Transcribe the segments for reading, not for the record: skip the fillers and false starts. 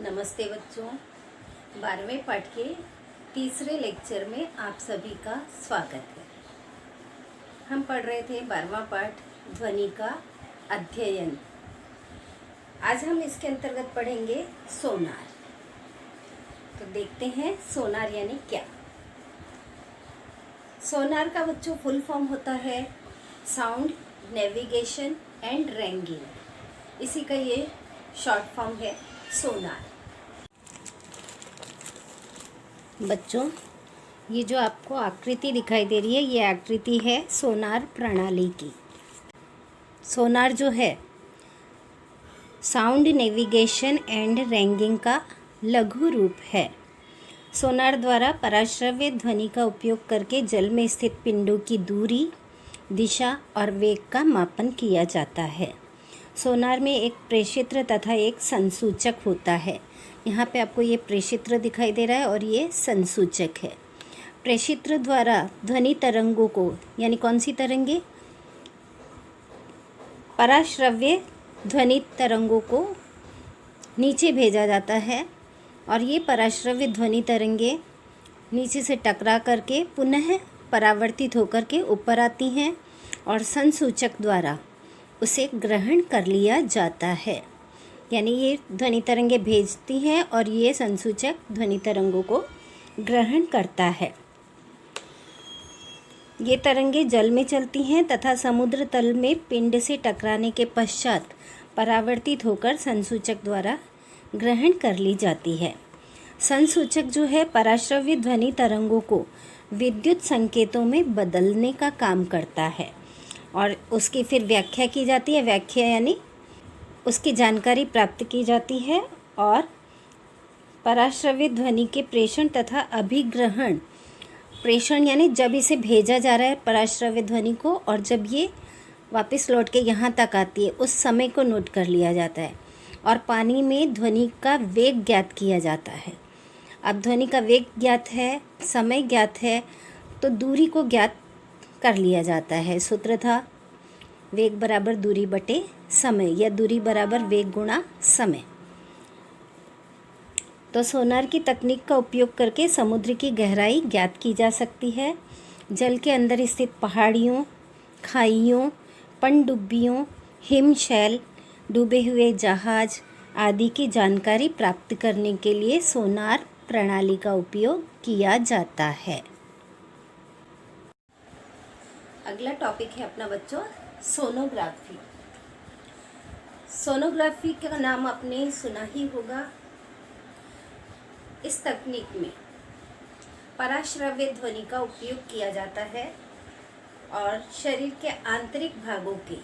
नमस्ते बच्चों, 12वें पाठ के तीसरे लेक्चर में आप सभी का स्वागत है। हम पढ़ रहे थे 12वां पाठ ध्वनि का अध्ययन। आज हम इसके अंतर्गत पढ़ेंगे सोनार। तो देखते हैं सोनार यानी क्या। सोनार का बच्चों फुल फॉर्म होता है साउंड नेविगेशन एंड रैंगिंग। इसी का ये शॉर्ट फॉर्म है सोनार। बच्चों, ये जो आपको आकृति दिखाई दे रही है, ये आकृति है सोनार प्रणाली की। सोनार जो है साउंड नेविगेशन एंड रैंगिंग का लघु रूप है। सोनार द्वारा पराश्रव्य ध्वनि का उपयोग करके जल में स्थित पिंडों की दूरी, दिशा और वेग का मापन किया जाता है। सोनार में एक प्रेक्षित्र तथा एक संसूचक होता है। यहाँ पे आपको ये प्रेक्षित्र दिखाई दे रहा है और ये संसूचक है। प्रेक्षित्र द्वारा ध्वनि तरंगों को, यानी कौन सी तरंगे, पराश्रव्य ध्वनि तरंगों को नीचे भेजा जाता है और ये पराश्रव्य ध्वनि तरंगे नीचे से टकरा करके पुनः परावर्तित होकर के ऊपर आती हैं और संसूचक द्वारा उसे ग्रहण कर लिया जाता है। यानी ये ध्वनि तरंगे भेजती हैं और ये संसूचक ध्वनि तरंगों को ग्रहण करता है। ये तरंगे जल में चलती हैं तथा समुद्र तल में पिंड से टकराने के पश्चात परावर्तित होकर संसूचक द्वारा ग्रहण कर ली जाती है। संसूचक जो है पराश्रव्य ध्वनि तरंगों को विद्युत संकेतों में बदलने का काम करता है और उसकी फिर व्याख्या की जाती है। व्याख्या यानी उसकी जानकारी प्राप्त की जाती है और पराश्रव्य ध्वनि के प्रेषण तथा अभिग्रहण, प्रेषण यानी जब इसे भेजा जा रहा है पराश्रव्य ध्वनि को और जब ये वापस लौट के यहाँ तक आती है उस समय को नोट कर लिया जाता है और पानी में ध्वनि का वेग ज्ञात किया जाता है। अब ध्वनि का वेग ज्ञात है, समय ज्ञात है, तो दूरी को ज्ञात कर लिया जाता है। सूत्र था वेग बराबर दूरी बटे समय या दूरी बराबर वेग गुणा समय। तो सोनार की तकनीक का उपयोग करके समुद्र की गहराई ज्ञात की जा सकती है। जल के अंदर स्थित पहाड़ियों, खाइयों, पनडुब्बियों, हिमशैल, डूबे हुए जहाज आदि की जानकारी प्राप्त करने के लिए सोनार प्रणाली का उपयोग किया जाता है। अगला टॉपिक है अपना बच्चों सोनोग्राफी। सोनोग्राफी का नाम आपने सुना ही होगा। इस तकनीक में पराश्रव्य ध्वनि का उपयोग किया जाता है और शरीर के आंतरिक भागों के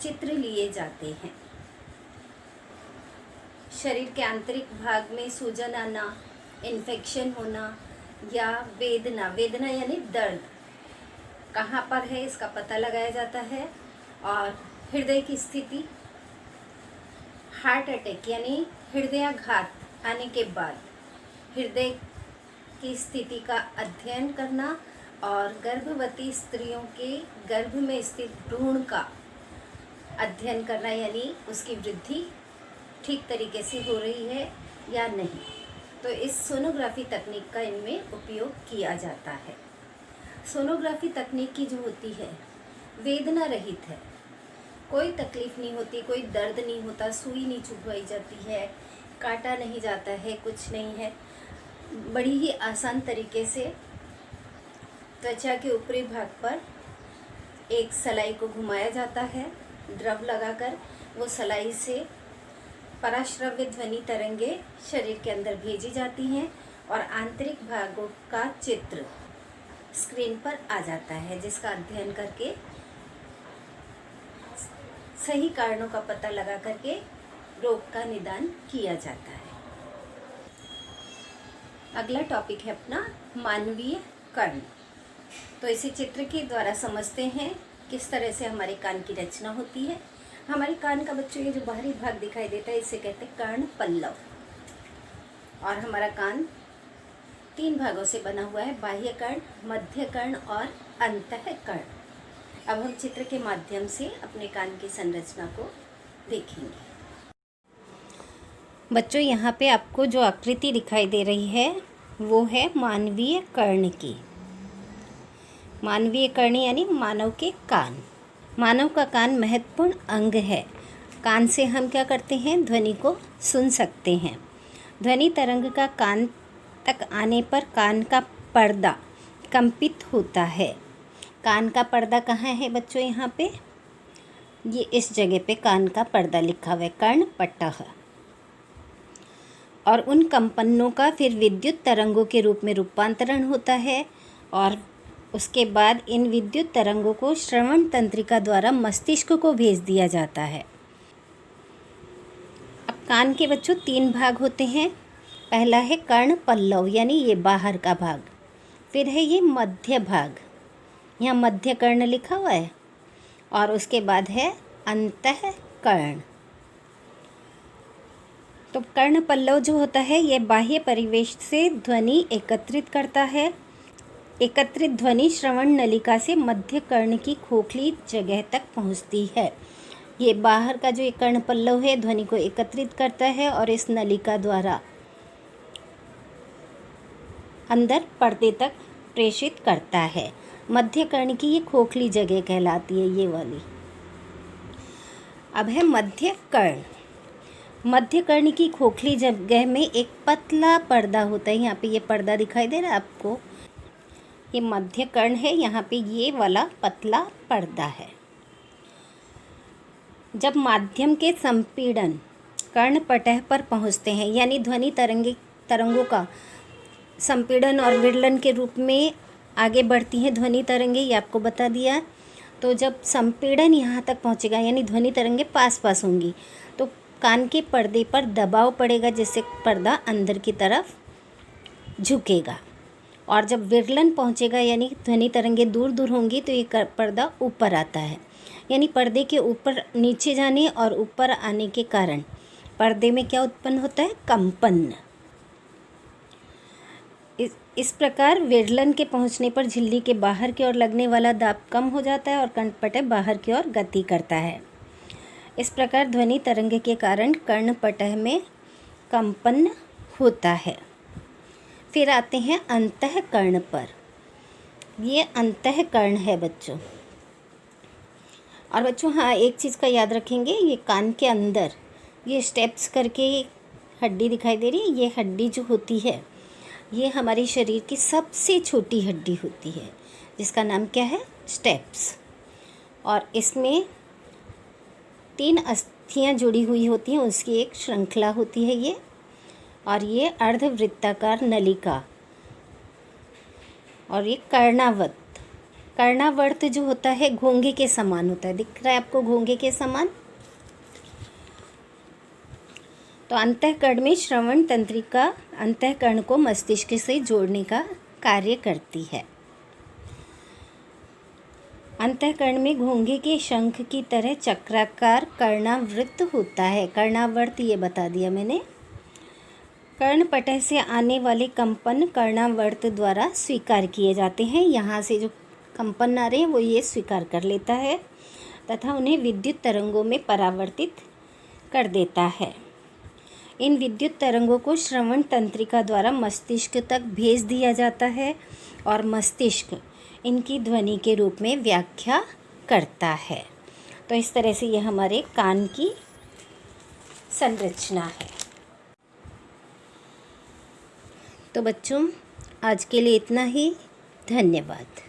चित्र लिए जाते हैं। शरीर के आंतरिक भाग में सूजन आना, इन्फेक्शन होना या वेदना, वेदना यानी दर्द कहाँ पर है इसका पता लगाया जाता है। और हृदय की स्थिति, हार्ट अटैक यानी हृदयाघात आने के बाद हृदय की स्थिति का अध्ययन करना और गर्भवती स्त्रियों के गर्भ में स्थित भ्रूण का अध्ययन करना, यानी उसकी वृद्धि ठीक तरीके से हो रही है या नहीं। तो इस सोनोग्राफी तकनीक का इनमें उपयोग किया जाता है। सोनोग्राफी तकनीक की जो होती है वेदना रहित है, कोई तकलीफ नहीं होती, कोई दर्द नहीं होता, सुई नहीं चुभवाई जाती है, काटा नहीं जाता है, कुछ नहीं है। बड़ी ही आसान तरीके से त्वचा के ऊपरी भाग पर एक सलाई को घुमाया जाता है द्रव लगाकर। वो सलाई से पराश्रव्य ध्वनि तरंगे शरीर के अंदर भेजी जाती हैं और आंतरिक भागों का चित्र स्क्रीन पर आ जाता है, जिसका अध्ययन करके सही कारणों का पता लगा करके रोग का निदान किया जाता है। अगला टॉपिक है अपना मानवीय कर्ण। तो इसे चित्र के द्वारा समझते हैं किस तरह से हमारे कान की रचना होती है। हमारे कान का बच्चों ये जो बाहरी भाग दिखाई देता है इसे कहते हैं कर्ण पल्लव। और हमारा कान 3 भागों से बना हुआ है, बाह्य कर्ण, मध्य कर्ण और अंतः कर्ण। अब हम चित्र के माध्यम से अपने कान की संरचना को देखेंगे। बच्चों यहाँ पे आपको जो आकृति दिखाई दे रही है वो है मानवीय कर्ण की। मानवीय कर्ण यानी मानव के कान। मानव का कान महत्वपूर्ण अंग है। कान से हम क्या करते हैं, ध्वनि को सुन सकते हैं। ध्वनि तरंग का कान तक आने पर कान का पर्दा कंपित होता है। कान का पर्दा कहाँ है बच्चों, यहाँ पे ये इस जगह पे कान का पर्दा लिखा हुआ है, कर्णपटः। और उन कंपनों का फिर विद्युत तरंगों के रूप में रूपांतरण होता है और उसके बाद इन विद्युत तरंगों को श्रवण तंत्रिका द्वारा मस्तिष्क को भेज दिया जाता है। अब कान के बच्चों 3 भाग होते हैं। पहला है कर्ण पल्लव यानी ये बाहर का भाग, फिर है ये मध्य भाग, यहाँ मध्य कर्ण लिखा हुआ है, और उसके बाद है अंतःकर्ण। तो कर्ण पल्लव जो होता है ये बाह्य परिवेश से ध्वनि एकत्रित करता है। एकत्रित ध्वनि श्रवण नलिका से मध्य कर्ण की खोखली जगह तक पहुंचती है। ये बाहर का जो एक कर्ण पल्लव है ध्वनि को एकत्रित करता है और इस नलिका द्वारा अंदर पर्दे तक प्रेषित करता है। मध्य कर्ण की ये खोखली जगह कहलाती है, ये वाली। अब है मध्य कर्ण। मध्य कर्ण की खोखली जगह में एक पतला पर्दा होता है। यहाँ पे ये पर्दा दिखाई दे रहा है आपको, ये मध्य कर्ण है। यहाँ पे ये वाला पतला पर्दा है। जब माध्यम के संपीड़न कर्णपटह पर पहुँचते हैं, यानी ध्वनि तरंगों का संपीड़न और विरलन के रूप में आगे बढ़ती हैं ध्वनि तरंगे, ये आपको बता दिया। तो जब संपीड़न यहाँ तक पहुँचेगा यानी ध्वनि तरंगे पास पास होंगी तो कान के पर्दे पर दबाव पड़ेगा, जिससे पर्दा अंदर की तरफ झुकेगा। और जब विरलन पहुँचेगा यानी ध्वनि तरंगे दूर दूर होंगी तो ये पर्दा ऊपर आता है। यानी पर्दे के ऊपर नीचे जाने और ऊपर आने के कारण पर्दे में क्या उत्पन्न होता है, कंपन। इस प्रकार विरलन के पहुंचने पर झिल्ली के बाहर की ओर लगने वाला दाब कम हो जाता है और कर्णपटह बाहर की ओर गति करता है। इस प्रकार ध्वनि तरंग के कारण कर्णपटह में कंपन होता है। फिर आते हैं अंतःकर्ण पर। ये अंतःकर्ण है बच्चों। और बच्चों हाँ, एक चीज़ का याद रखेंगे, ये कान के अंदर ये स्टेप्स करके हड्डी दिखाई दे रही है। ये हड्डी जो होती है ये हमारे शरीर की सबसे छोटी हड्डी होती है, जिसका नाम क्या है, स्टेप्स। और इसमें 3 अस्थियां जुड़ी हुई होती हैं, उसकी एक श्रृंखला होती है ये। और ये अर्धवृत्ताकार नलिका और ये कर्णावर्त जो होता है घोंघे के समान होता है। दिख रहा है आपको घोंघे के समान। तो अंतःकर्ण में श्रवण तंत्रिका अंतःकर्ण को मस्तिष्क से जोड़ने का कार्य करती है। अंतःकर्ण में घोंघे के शंख की तरह चक्राकार कर्णावृत्त होता है। कर्णावर्त ये बता दिया मैंने। कर्णपटह से आने वाले कंपन कर्णावर्त द्वारा स्वीकार किए जाते हैं। यहाँ से जो कंपन आ रहे हैं वो ये स्वीकार कर लेता है तथा उन्हें विद्युत तरंगों में परावर्तित कर देता है। इन विद्युत तरंगों को श्रवण तंत्रिका द्वारा मस्तिष्क तक भेज दिया जाता है और मस्तिष्क इनकी ध्वनि के रूप में व्याख्या करता है। तो इस तरह से यह हमारे कान की संरचना है। तो बच्चों आज के लिए इतना ही। धन्यवाद।